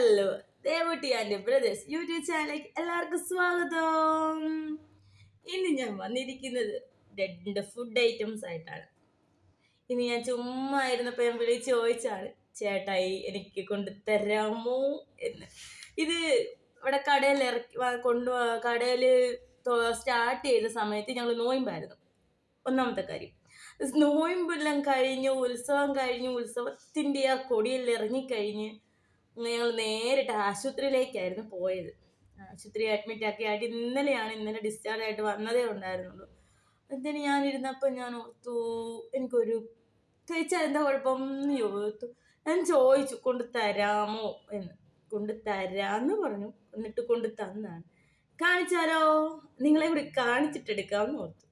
Hello, Devutty and brothers YouTube ചാനലിലേക്ക് എല്ലാവർക്കും സ്വാഗതം. ഇന്ന് ഞാൻ വന്നിരിക്കുന്നത് രണ്ട് ഫുഡ് ഐറ്റംസ് ആയിട്ടാണ്. ഇനി ഞാൻ ചുമ്മാ ഇരുന്നപ്പോൾ ഞാൻ വിളിച്ച് ചോദിച്ചാണ്, ചേട്ടായി എനിക്ക് കൊണ്ടുതരാമോ എന്ന്. ഇത് ഇവിടെ കടയിൽ കടയിൽ സ്റ്റാർട്ട് ചെയ്ത സമയത്ത് ഞങ്ങൾ നോയമ്പായിരുന്നു. ഒന്നാമത്തെ കാര്യം, നോയമ്പെല്ലാം കഴിഞ്ഞ് ഉത്സവത്തിൻ്റെ ആ കൊടിയെല്ലാം ഇറങ്ങിക്കഴിഞ്ഞ് ഞങ്ങൾ നേരിട്ട് ആശുപത്രിയിലേക്കായിരുന്നു പോയത്. ആശുപത്രി അഡ്മിറ്റ് ആക്കിയായിട്ട് ഇന്നലെ ഡിസ്ചാർജ് ആയിട്ട് വന്നതേ ഉണ്ടായിരുന്നുള്ളൂ. എന്നിട്ട് ഞാനിരുന്നപ്പോൾ ഞാൻ ഓർത്തു, എനിക്കൊരു കഴിച്ചാൽ എന്താ കുഴപ്പം എന്ന് ചോദിച്ചു. ഞാൻ ചോദിച്ചു കൊണ്ട് തരാമോ എന്ന്. കൊണ്ട് തരാമെന്ന് പറഞ്ഞു. എന്നിട്ട് കൊണ്ട് തന്നാണ്. കാണിച്ചാലോ, നിങ്ങളെ കൂടി കാണിച്ചിട്ടെടുക്കാമെന്ന് ഓർത്തു.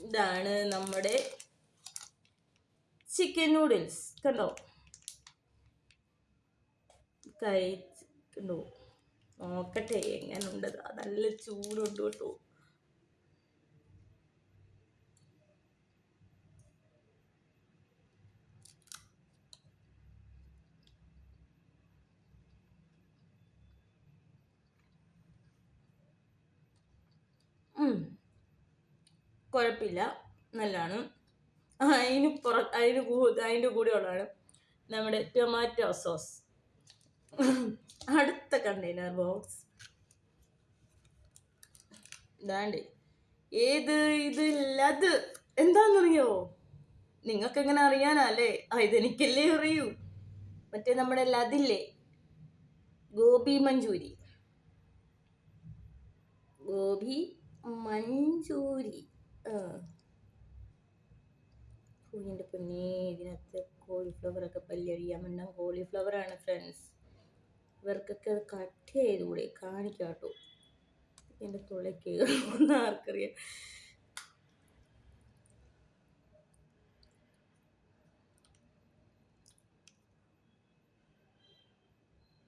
ഇതാണ് നമ്മുടെ ചിക്കൻ നൂഡിൽസ്. കണ്ടോ, കഴിച്ചിട്ടുണ്ടോ നോക്കട്ടെ എങ്ങനെ ഉണ്ട്. നല്ല ചൂടുണ്ട് കേട്ടോ. കുഴപ്പമില്ല, നല്ലതാണ്. അതിൻ്റെ കൂടെ ഉള്ളതാണ് നമ്മുടെ ടൊമാറ്റോ സോസ്. അടുത്ത കണ്ടെയ്നർ ബോക്സ് ഇതാണ്ട്. ഇതില്ലത് എന്താണെന്നറിയോ? നിങ്ങൾക്ക് എങ്ങനെ അറിയാനല്ലേ? ഇതെനിക്കല്ലേ അറിയൂ. മറ്റേ നമ്മുടെ ലതില്ലേ, ഗോബി മഞ്ചൂരി. എൻ്റെ പൊന്നേ, ഇതിനകത്ത് കോളിഫ്ലവറൊക്കെ പല്ലഴിയാൻ വേണ്ട. കോളിഫ്ലവറാണ് ഫ്രണ്ട്സ്. ഇവർക്കൊക്കെ അത് കട്ട് ചെയ്തുകൂടെ? കാണിക്കാട്ടോ. എൻ്റെ തുളയ്ക്ക് ഒന്ന് ആർക്കറിയാം.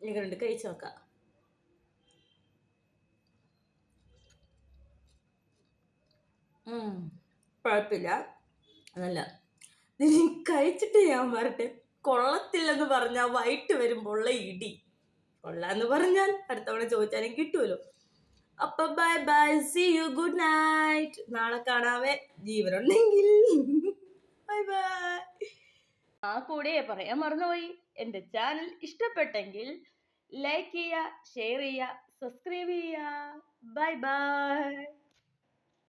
ഇങ്ങനെയുണ്ട്, കഴിച്ചു നോക്കാം. കുഴപ്പമില്ല, നല്ല. കഴിച്ചിട്ട് ഞാൻ വരട്ടെ. കൊള്ളത്തില്ലെന്ന് പറഞ്ഞാൽ വൈകിട്ട് വരുമ്പോൾ ഇടി. കൊള്ളാന്ന് പറഞ്ഞാൽ അടുത്തവണ ചോദിച്ചാലും കിട്ടുമല്ലോ. അപ്പൊ bye bye, see you, good night. നാളെ കാണാവേ, ജീവനുണ്ടെങ്കിൽ. Bye bye. കൂടെ പറയാൻ മറന്നുപോയി, എൻ്റെ ചാനൽ ഇഷ്ടപ്പെട്ടെങ്കിൽ ലൈക്ക് ചെയ്യുക, ഷെയർ ചെയ്യുക, സബ്സ്ക്രൈബ് ചെയ്യുക. Bye bye.